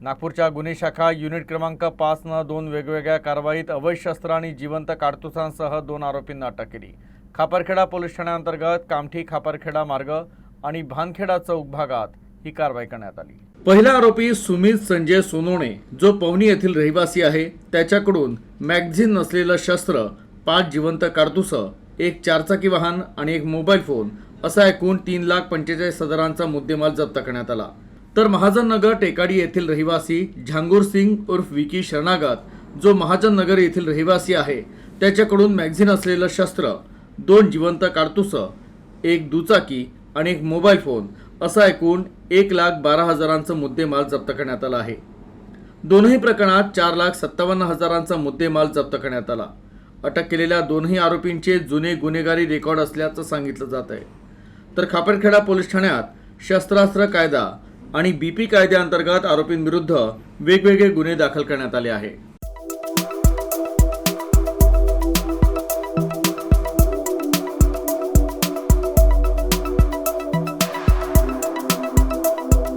नागपूरच्या गुन्हे शाखा युनिट क्रमांक 5 न 2 वेगवेगळ्या कारवाईत अवैध शस्त्र आणि जिवंत काडतुसांसह 2 आरोपींना अटक केली। खापरखेडा पोलीस ठाण्याअंतर्गत कामठी खापरखेडा मार्ग आणि भानखेडा चौक भागात ही कारवाई करण्यात आली। पहिला आरोपी सुमित संजय सोनोने जो पवनी येथील रहिवासी आहे त्याच्याकडून मॅगझिन नसलेलं शस्त्र, 5 जिवंत काडतुस, एक 4चाकी वाहन आणि एक मोबाईल फोन असा एकूण 3,45,000चा मुद्देमाल जप्त करण्यात आला। तर महाजन नगर टेकाडी येथील रहिवासी झांगूर सिंग उर्फ विकी शरणागत जो महाजन नगर येथील रहिवासी आहे त्याच्याकडून मॅगझिन असलेलं शस्त्र, 2 जिवंत काडतुस, एक दुचाकी आणि एक मोबाईल फोन असा एकूण 1,12,000चा मुद्देमाल जप्त करण्यात आला आहे। दोन्ही प्रकरणात 4,57,000चा मुद्देमाल जप्त करण्यात आला। अटक केलेल्या दोन्ही आरोपींचे जुने गुन्हेगारी रेकॉर्ड असल्याचं सांगितलं जात आहे। तर खापरखेडा पोलीस ठाण्यात शस्त्रास्त्र कायदा आणि बीपी कायद्याअंतर्गत आरोपींविरुद्ध वेगवेगळे गुन्हे दाखल करण्यात आले आहे।